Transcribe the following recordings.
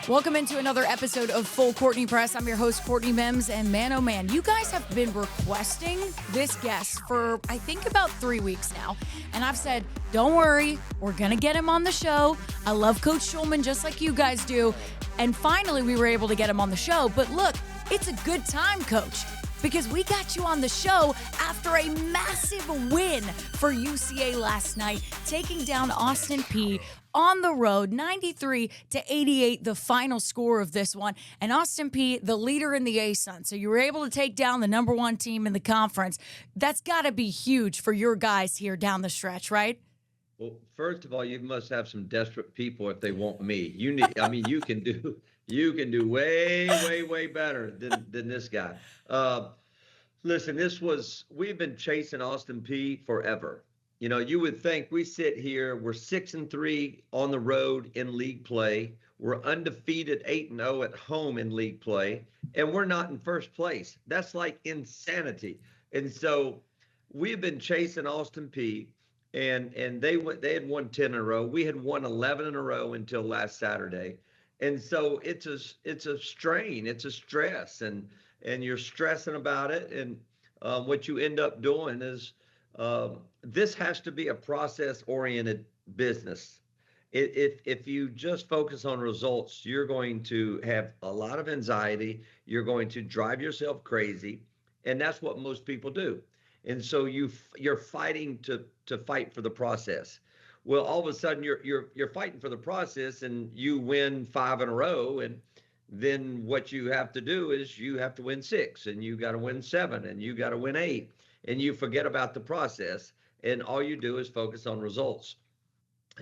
Welcome into another episode of Full Courtney Press. I'm your host, Courtney Mims, and man, oh man, you guys have been requesting this guest for, I think, about 3 weeks now. And I've said, don't worry, we're going to get him on the show. I love Coach Shulman just like you guys do. And finally, we were able to get him on the show. But look, it's a good time, Coach, because we got you on the show after a massive win for UCA last night, taking down Austin Peay on the road, 93-88, the final score of this one. And Austin Peay, the leader in the ASUN. So you were able to take down the number one team in the conference. That's got to be huge for your guys here down the stretch, right? Well, first of all, you must have some desperate people if they want me. You need, I mean, you can do way better than this guy. Listen, we've been chasing Austin Peay forever. You know, you would think we sit here, we're 6-3 on the road in league play. We're undefeated 8-0 at home in league play, and we're not in first place. That's like insanity. And so we've been chasing Austin Peay, and they had won 10 in a row. We had won 11 in a row until last Saturday. And so it's a strain, it's a stress, and you're stressing about it. And what you end up doing is this has to be a process-oriented business. If you just focus on results, you're going to have a lot of anxiety. You're going to drive yourself crazy, and that's what most people do. And so you're fighting to fight for the process. Well, all of a sudden you're fighting for the process, and you win 5 in a row, and then what you have to do is you have to win 6, and you got to win 7, and you got to win 8, and you forget about the process, and all you do is focus on results.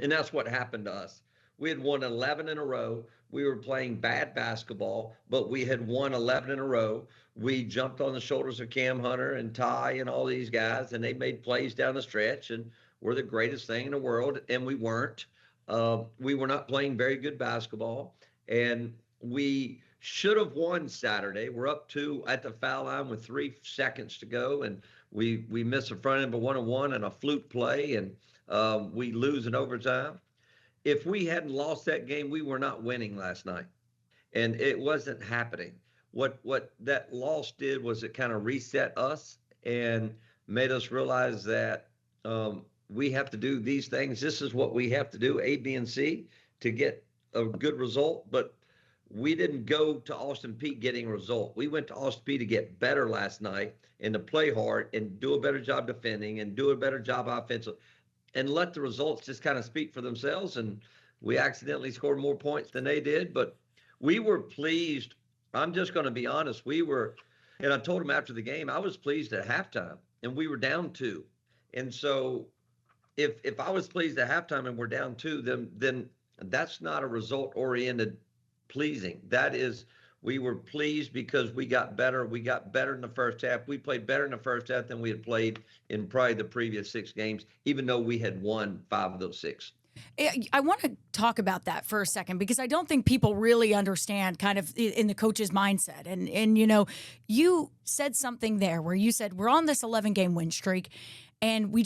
And that's what happened to us. We had won 11 in a row. We were playing bad basketball, but we had won 11 in a row. We jumped on the shoulders of Cam Hunter and Ty and all these guys, and they made plays down the stretch, and we're the greatest thing in the world, and we weren't. We were not playing very good basketball, and we should have won Saturday. We're up 2 at the foul line with 3 seconds to go, and we miss a front end of 1-on-1 and a fluke play, and we lose in overtime. If we hadn't lost that game, we were not winning last night, and it wasn't happening. What that loss did was it kind of reset us and made us realize that we have to do these things. This is what we have to do, A, B, and C, to get a good result. But we didn't go to Austin Peay getting a result. We went to Austin Peay to get better last night and to play hard and do a better job defending and do a better job offensively and let the results just kind of speak for themselves. And we accidentally scored more points than they did, but we were pleased. I'm just going to be honest. And I told them after the game, I was pleased at halftime, and we were down 2. And so if I was pleased at halftime and we're down 2, then that's not a result-oriented pleasing. That is, we were pleased because we got better. We got better in the first half. We played better in the first half than we had played in probably the previous 6 games, even though we had won 5 of those 6. I want to talk about that for a second, because I don't think people really understand kind of in the coach's mindset. And you know, you said something there where you said, we're on this 11-game win streak, and we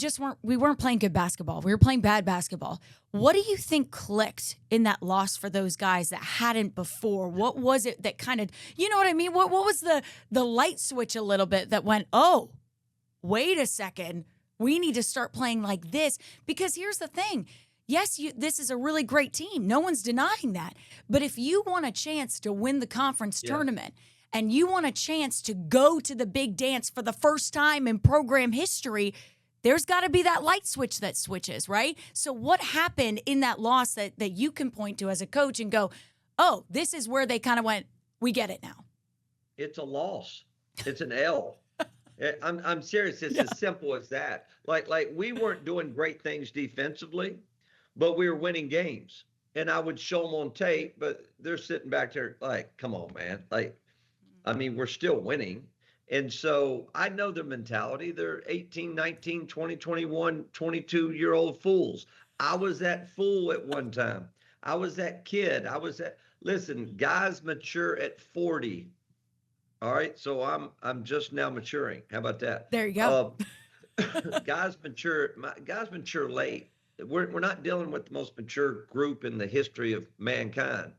weren't playing good basketball. We were playing bad basketball. What do you think clicked in that loss for those guys that hadn't before? What was it that kind of, you know what I mean? What was the light switch a little bit that went, oh, wait a second, we need to start playing like this? Because here's the thing. Yes, this is a really great team. No one's denying that. But if you want a chance to win the conference tournament, and you want a chance to go to the big dance for the first time in program history, there's got to be that light switch that switches, right? So what happened in that loss that you can point to as a coach and go, oh, this is where they kind of went, we get it now? It's a loss. It's an L. I'm serious. It's as simple as that. Like we weren't doing great things defensively, but we were winning games. And I would show them on tape, but they're sitting back there like, come on, man. Like, I mean, we're still winning. And so I know their mentality. They're 18, 19, 20, 21, 22-year-old fools. I was that fool at one time. I was that kid. Listen, guys mature at 40. All right. So I'm just now maturing. How about that? There you go. Guys mature late. We're not dealing with the most mature group in the history of mankind.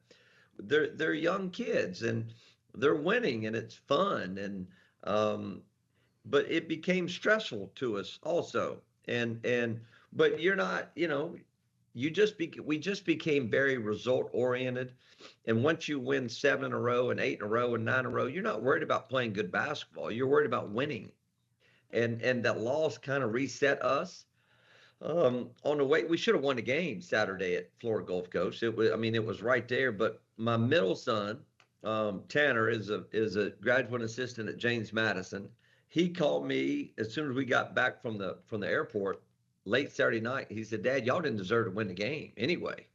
They're young kids and they're winning and it's fun um, but it became stressful to us also. And but you're not, we just became very result oriented. And once you win seven in a row and eight in a row and nine in a row, you're not worried about playing good basketball. You're worried about winning. And that loss kind of reset us. On the way, we should have won the game Saturday at Florida Gulf Coast. It was right there. But my middle son, Tanner, is a graduate assistant at James Madison. He called me as soon as we got back from the airport late Saturday night. He said, "Dad, y'all didn't deserve to win the game anyway.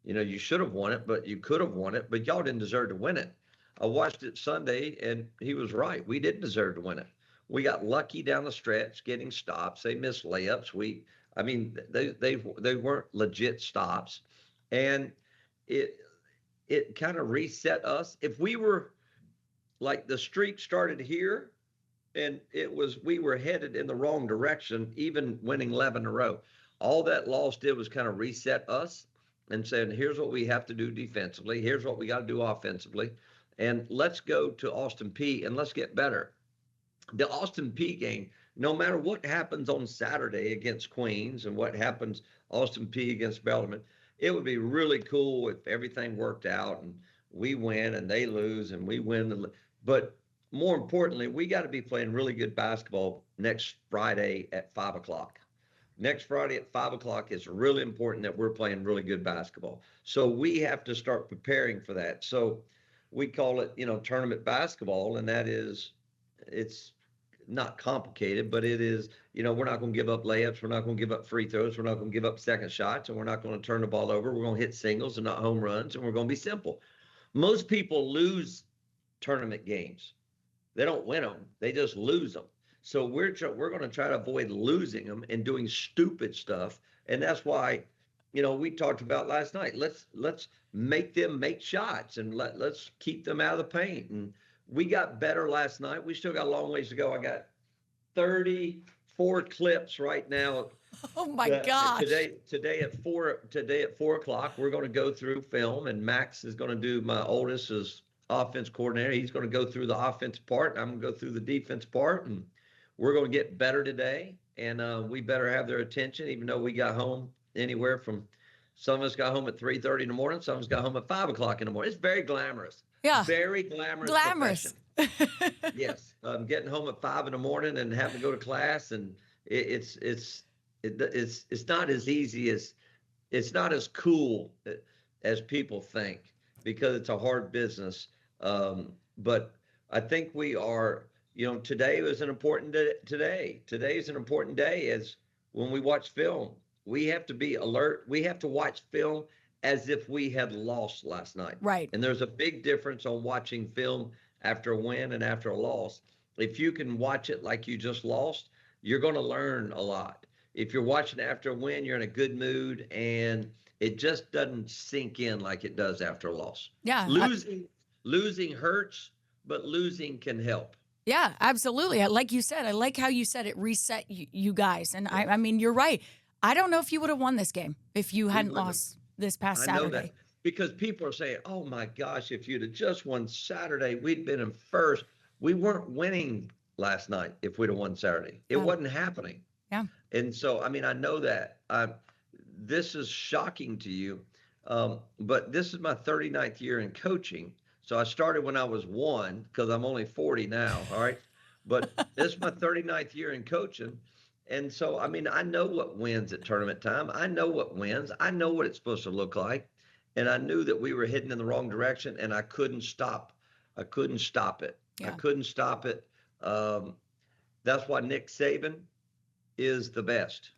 You should have won it, but you could have won it, but y'all didn't deserve to win it." I watched it Sunday, and he was right. We didn't deserve to win it. We got lucky down the stretch, getting stops. They missed layups. They weren't legit stops, and it it kind of reset us. If we were like the streak started here, and we were headed in the wrong direction, even winning 11 in a row. All that loss did was kind of reset us and saying, here's what we have to do defensively. Here's what we got to do offensively. And let's go to Austin P and let's get better. The Austin P game, no matter what happens on Saturday against Queens and what happens Austin P against Bellarmine, it would be really cool if everything worked out and we win and they lose and we win. But more importantly, we got to be playing really good basketball next Friday at 5 o'clock. Next Friday at 5 o'clock is really important that we're playing really good basketball. So we have to start preparing for that. So we call it, tournament basketball, and it's not complicated, but it is, we're not going to give up layups. We're not going to give up free throws. We're not going to give up second shots, and we're not going to turn the ball over. We're going to hit singles and not home runs, and we're going to be simple. Most people lose tournament games. They don't win them. They just lose them. So we're going to try to avoid losing them and doing stupid stuff. And that's why, we talked about last night. Let's make them make shots and let's keep them out of the paint. And we got better last night. We still got a long ways to go. I got 34 clips right now. Oh my gosh. Today at 4 o'clock, we're going to go through film, and Max is going to do, my oldest is offense coordinator. He's going to go through the offense part, and I'm going to go through the defense part, and we're going to get better today. And we better have their attention, even though we got home anywhere from, some of us got home at 3:30 in the morning, some of us got home at 5 o'clock in the morning. It's very glamorous. Yeah. Very glamorous. Glamorous. Yes. Getting home at 5 in the morning and having to go to class, and it's not as easy it's not as cool as people think, because it's a hard business. But I think we are, today was an important day. Today is an important day, as when we watch film, we have to be alert. We have to watch film as if we had lost last night. Right. And there's a big difference on watching film after a win and after a loss. If you can watch it like you just lost, you're going to learn a lot. If you're watching after a win, you're in a good mood, and it just doesn't sink in like it does after a loss. Yeah. Losing hurts, but losing can help. Yeah, absolutely. Like you said, I like how you said it reset you guys. And I mean, you're right. I don't know if you would have won this game if you hadn't lost this past Saturday. I know that, because people are saying, oh my gosh, if you'd have just won Saturday, we'd been in first. We weren't winning last night if we'd have won Saturday. It wasn't happening. Yeah. And so, I mean, I know that. This is shocking to you, but this is my 39th year in coaching. So I started when I was 1, because I'm only 40 now, all right? But this is my 39th year in coaching. And so, I mean, I know what wins at tournament time. I know what wins. I know what it's supposed to look like. And I knew that we were heading in the wrong direction, and I couldn't stop. I couldn't stop it. Yeah. I couldn't stop it. That's why Nick Saban is the best,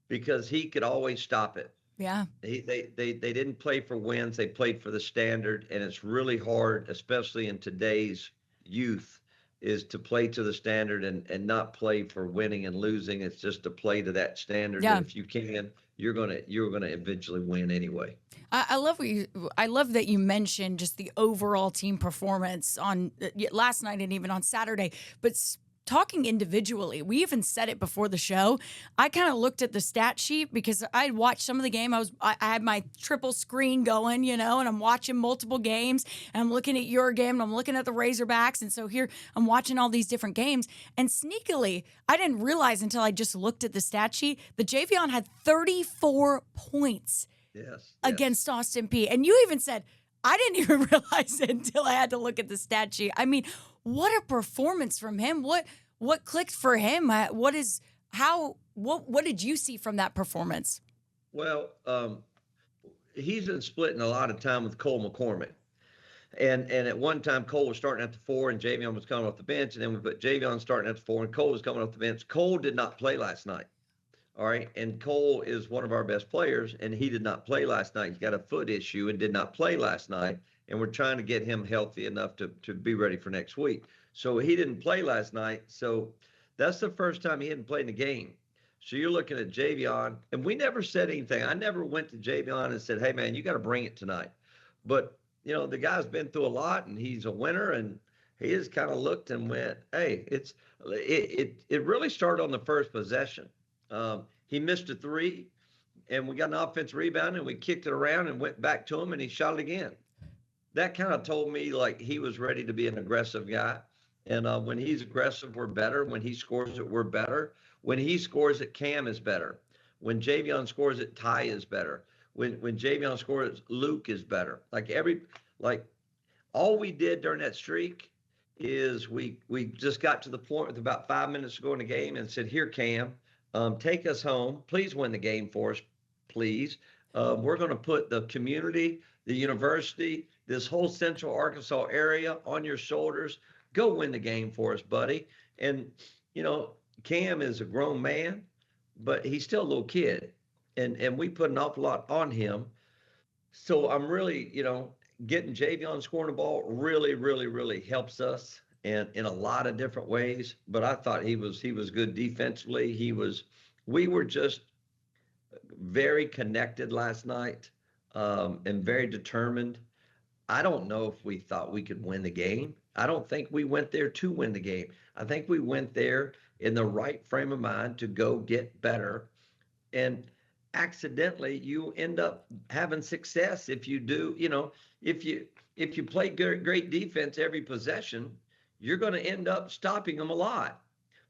because he could always stop it. Yeah. They didn't play for wins. They played for the standard, and it's really hard, especially in today's youth, is to play to the standard and not play for winning and losing. It's just to play to that standard. Yeah. And if you can, you're gonna eventually win anyway. I love that you mentioned just the overall team performance on last night and even on Saturday, but talking individually, we even said it before the show. I kind of looked at the stat sheet because I had watched some of the game. I had my triple screen going, and I'm watching multiple games, and I'm looking at your game, and I'm looking at the Razorbacks, and so here I'm watching all these different games. And sneakily, I didn't realize until I just looked at the stat sheet that Javion had 34 points Yes. against Austin P. And you even said, I didn't even realize it until I had to look at the stat sheet. I mean, what a performance from him. What clicked for him? What did you see from that performance? Well, he's been splitting a lot of time with Cole McCormick. And at one time, Cole was starting at the 4, and Javion was coming off the bench. And then we put Javion starting at the 4, and Cole was coming off the bench. Cole did not play last night. All right. And Cole is one of our best players, and he did not play last night. He's got a foot issue and did not play last night. And we're trying to get him healthy enough to be ready for next week. So he didn't play last night. So that's the first time he hadn't played in the game. So you're looking at Javion, and we never said anything. I never went to Javion and said, hey, man, you got to bring it tonight. But, the guy's been through a lot, and he's a winner, and he just kind of looked and went, hey, it really started on the first possession. He missed a 3, and we got an offensive rebound, and we kicked it around and went back to him, and he shot it again. That kind of told me like he was ready to be an aggressive guy. And when he's aggressive, we're better. When he scores it, we're better. When he scores it, Cam is better. When Javion scores it, Ty is better. When Javion scores, Luke is better. All we did during that streak is we just got to the point with about 5 minutes to go in the game and said, here, Cam, take us home. Please win the game for us, please. We're going to put the community, the university, this whole Central Arkansas area on your shoulders. Go win the game for us, buddy. And, Cam is a grown man, but he's still a little kid. And we put an awful lot on him. So I'm really, getting Javion scoring the ball really, really, really helps us and in a lot of different ways. But I thought he was good defensively. We were just very connected last night, and very determined. I don't know if we thought we could win the game. I don't think we went there to win the game. I think we went there in the right frame of mind to go get better. And accidentally, you end up having success if you do, if you play great defense every possession, you're going to end up stopping them a lot.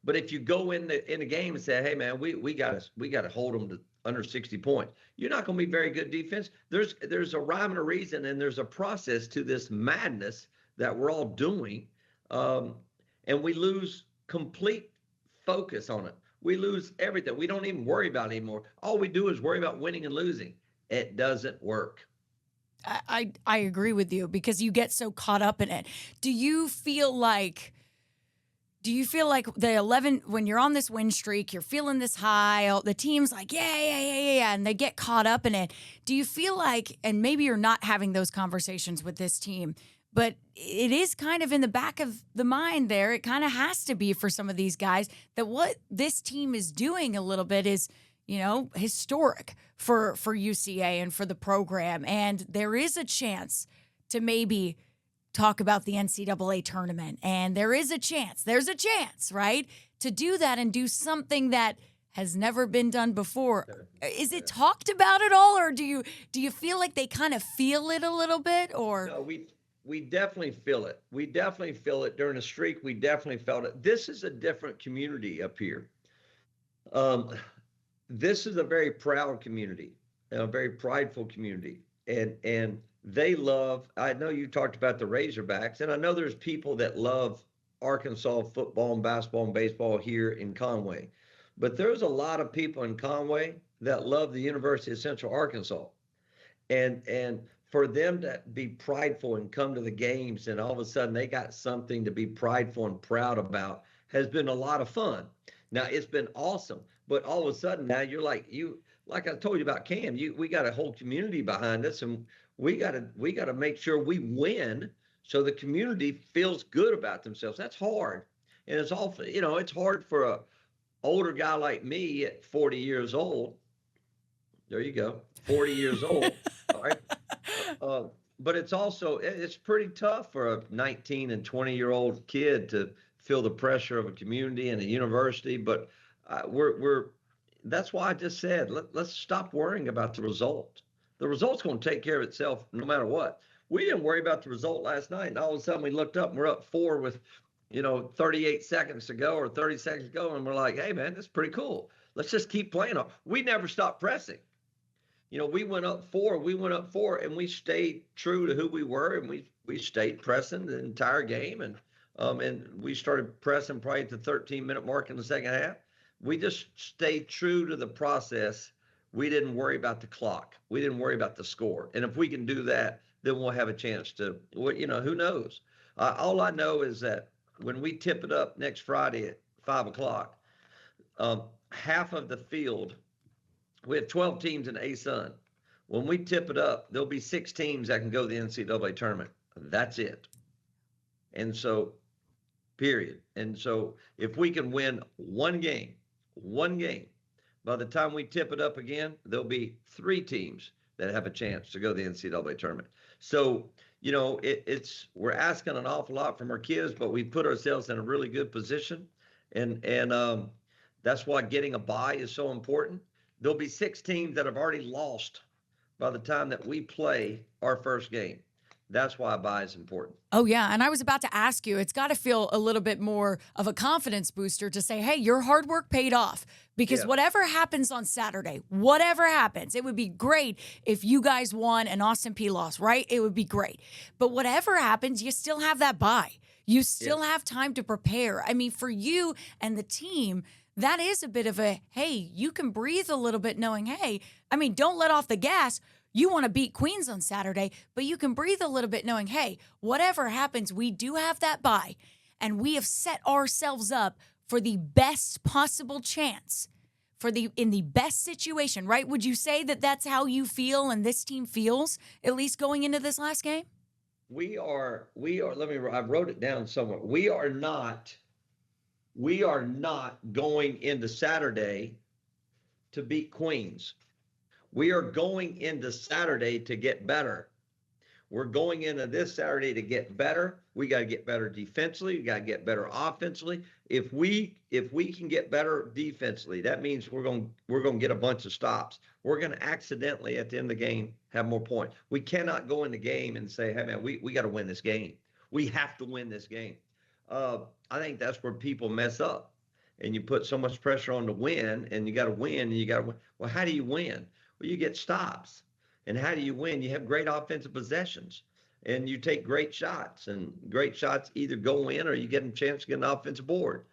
But if you go in the game and say, hey man, we got to hold them to under 60 points, you're not going to be very good defense. There's a rhyme and a reason, and there's a process to this madness that we're all doing, and we lose complete focus on it. We lose everything. We don't even worry about it anymore. All we do is worry about winning and losing. It doesn't work. I agree with you because you get so caught up in it. Do you feel like the 11, when you're on this win streak, you're feeling this high, the team's like, yeah, and they get caught up in it. Do you feel like, and maybe you're not having those conversations with this team, but it is kind of in the back of the mind there, it kind of has to be for some of these guys, that what this team is doing a little bit is, historic for UCA and for the program. And there is a chance to maybe talk about the NCAA tournament. And there's a chance, right, to do that and do something that has never been done before. Is it talked about at all, or do you feel like they kind of feel it a little bit? Or no, we definitely feel it. We definitely feel it during the streak. We definitely felt it. This is a different community up here. This is a very proud community, a very prideful community, and they love. I know you talked about the Razorbacks, and I know there's people that love Arkansas football and basketball and baseball here in Conway, but there's a lot of people in Conway that love the University of Central Arkansas, and for them to be prideful and come to the games, and all of a sudden they got something to be prideful and proud about, has been a lot of fun. Now it's been awesome, but all of a sudden now you're like I told you about Cam, we got a whole community behind us, and we got to make sure we win so the community feels good about themselves. That's hard, and it's awful. It's hard for a older guy like me at 40 years old. There you go, 40 years old. All right. But it's pretty tough for a 19 and 20-year-old kid to feel the pressure of a community and a university, but we're that's why I just said let's stop worrying about the result. The result's going to take care of itself no matter what. We didn't worry about the result last night, and all of a sudden we looked up and we're up four with 38 seconds to go or 30 seconds to go, and we're like, hey man, that's pretty cool. Let's just keep playing. We never stopped pressing. We went up four, and we stayed true to who we were, and we stayed pressing the entire game, and we started pressing probably at the 13-minute mark in the second half. We just stayed true to the process. We didn't worry about the clock. We didn't worry about the score. And if we can do that, then we'll have a chance to, who knows? All I know is that when we tip it up next Friday at 5 o'clock, half of the field, we have 12 teams in A-Sun. When we tip it up, there'll be 6 teams that can go to the NCAA tournament. That's it. And so, period. And so if we can win one game, by the time we tip it up again, there'll be 3 teams that have a chance to go to the NCAA tournament. So, we're asking an awful lot from our kids, but we put ourselves in a really good position. And that's why getting a bye is so important. There'll be 6 teams that have already lost by the time that we play our first game. That's why a bye is important. Oh, yeah. And I was about to ask you, it's got to feel a little bit more of a confidence booster to say, hey, your hard work paid off. Because whatever happens on Saturday, whatever happens, it would be great if you guys won and Austin Peay lost, right? It would be great. But whatever happens, you still have that bye. You still have time to prepare. I mean, for you and the team, that is a bit of a, hey, you can breathe a little bit knowing, hey, I mean, don't let off the gas. You want to beat Queens on Saturday, but you can breathe a little bit knowing, hey, whatever happens, we do have that bye, and we have set ourselves up for the best possible chance, in the best situation, right? Would you say that that's how you feel and this team feels, at least going into this last game? We are, I wrote it down somewhere. We are not going into Saturday to beat Queens. We are going into Saturday to get better. We're going into this Saturday to get better. We got to get better defensively. We got to get better offensively. If we can get better defensively, that means we're going to get a bunch of stops. We're going to accidentally at the end of the game have more points. We cannot go in the game and say, hey man, we got to win this game. We have to win this game. I think that's where people mess up, and you put so much pressure on to win, and you got to win, and you got to win. Well, how do you win? Well, you get stops. And how do you win? You have great offensive possessions, and you take great shots, and great shots either go in or you get a chance to get an offensive board.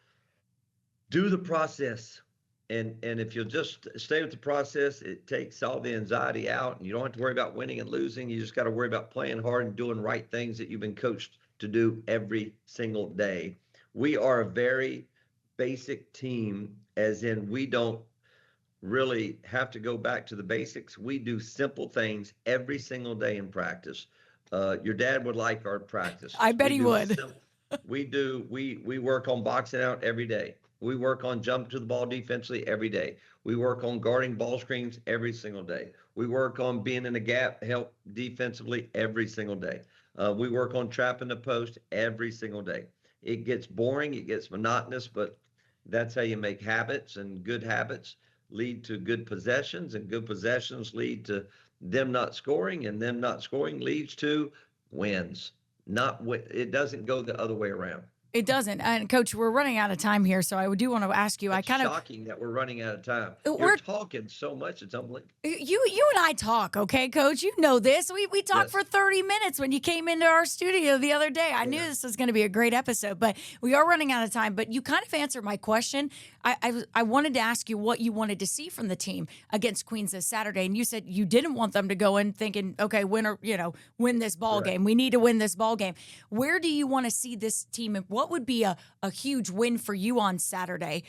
Do the process. And if you'll just stay with the process, it takes all the anxiety out, and you don't have to worry about winning and losing. You just got to worry about playing hard and doing right things that you've been coached to do every single day. We are a very basic team, as in we don't really have to go back to the basics. We do simple things every single day in practice. Your dad would like our practice. I bet he would. We work on boxing out every day. We work on jumping to the ball defensively every day. We work on guarding ball screens every single day. We work on being in the gap, help defensively every single day. We work on trapping the post every single day. It gets boring, it gets monotonous, but that's how you make habits, and good habits lead to good possessions, and good possessions lead to them not scoring, and them not scoring leads to wins. It doesn't go the other way around. It doesn't. And Coach, we're running out of time here, so I do want to ask you. It's shocking that we're running out of time. You're talking so much, it's unbelievable. You and I talk, okay, Coach? You know this. We talked for 30 minutes when you came into our studio the other day. I knew this was going to be a great episode, but we are running out of time. But you kind of answered my question. I wanted to ask you what you wanted to see from the team against Queens this Saturday, and you said you didn't want them to go in thinking, okay, win this ball game. We need to win this ball game. Where do you want to see this team? What would be a huge win for you on Saturday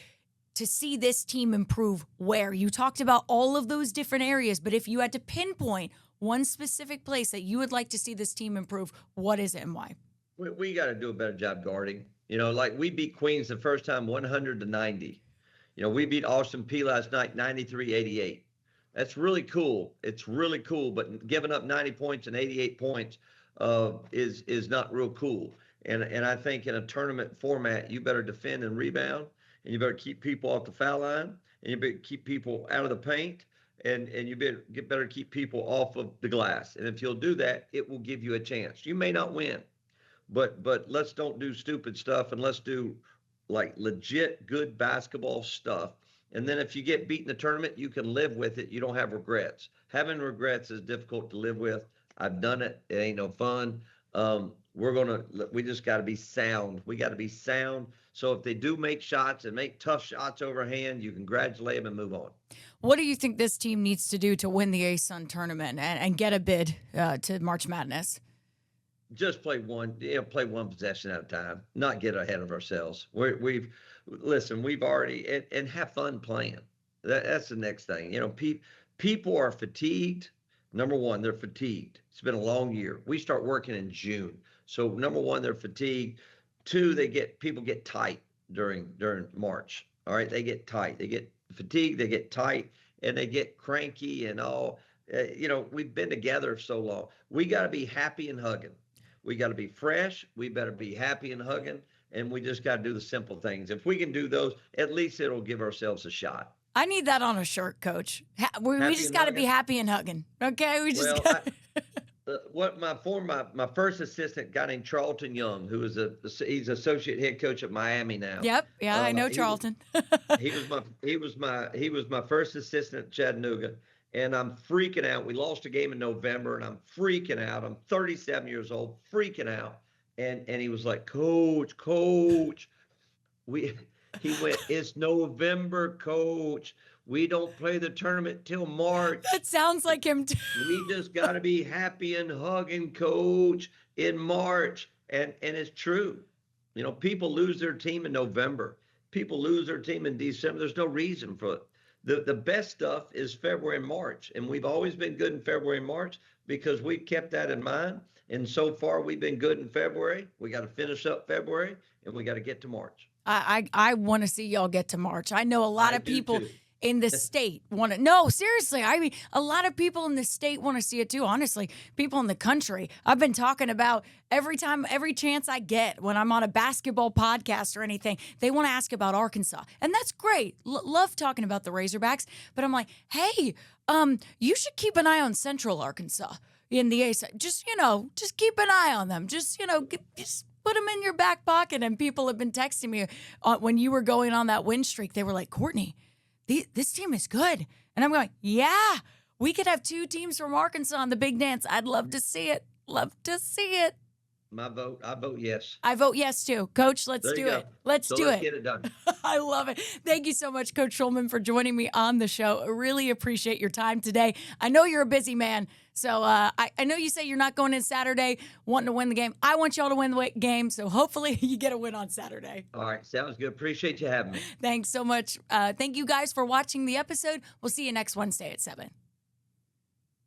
to see this team improve? Where you talked about all of those different areas, but if you had to pinpoint one specific place that you would like to see this team improve, what is it and why? We got to do a better job guarding. Like we beat Queens the first time 100-90. We beat Austin Peay last night 93-88. That's really cool. It's really cool, but giving up 90 points and 88 points is not real cool. And I think in a tournament format, you better defend and rebound, and you better keep people off the foul line, and you better keep people out of the paint, and you better keep people off of the glass. And if you'll do that, it will give you a chance. You may not win, but let's don't do stupid stuff, and let's do like legit good basketball stuff. And then if you get beat in the tournament, you can live with it. You don't have regrets. Having regrets is difficult to live with. I've done it. It ain't no fun. We just got to be sound. We got to be sound. So if they do make shots and make tough shots overhand, you congratulate them and move on. What do you think this team needs to do to win the ASUN tournament and get a bid to March Madness? Just play one possession at a time, not get ahead of ourselves. We've already, and have fun playing. That's the next thing. People are fatigued. Number one, they're fatigued. It's been a long year. We start working in June. So number one, they're fatigued. Two, people get tight during March. All right. They get tight. They get fatigued. They get tight, and they get cranky and all. We've been together so long. We got to be happy and hugging. We got to be fresh. We better be happy and hugging. And we just got to do the simple things. If we can do those, at least it'll give ourselves a shot. I need that on a shirt, Coach. We just got to be happy and hugging. Okay, we just. My first assistant, guy named Charlton Young, he's associate head coach at Miami now. Yep, yeah, I know Charlton. He was my first assistant at Chattanooga, and I'm freaking out. We lost a game in November, and I'm freaking out. I'm 37 years old, freaking out, and he was like, Coach. He went, it's November, Coach. We don't play the tournament till March. That sounds like him too. We just got to be happy and hugging, Coach, in March. And it's true. People lose their team in November. People lose their team in December. There's no reason for it. The best stuff is February and March. And we've always been good in February and March because we've kept that in mind. And so far, we've been good in February. We got to finish up February, and we got to get to March. I want to see y'all get to March. I know a lot of people in the state want to. No, seriously. I mean, a lot of people in the state want to see it too. Honestly, people in the country. I've been talking about every chance I get when I'm on a basketball podcast or anything, they want to ask about Arkansas. And that's great. Love talking about the Razorbacks. But I'm like, hey, you should keep an eye on Central Arkansas in the ASA. Just keep an eye on them. Just put them in your back pocket. And people have been texting me when you were going on that win streak. They were like, Courtney, this team is good. And I'm going, yeah, we could have two teams from Arkansas in the big dance. I'd love to see it. Love to see it. I vote yes. I vote yes too. Coach, let's do it. Let's get it done. I love it. Thank you so much, Coach Shulman, for joining me on the show. I really appreciate your time today. I know you're a busy man, so I know you say you're not going in Saturday wanting to win the game. I want y'all to win the game, so hopefully you get a win on Saturday. All right, sounds good. Appreciate you having me. Thanks so much. Thank you guys for watching the episode. We'll see you next Wednesday at 7.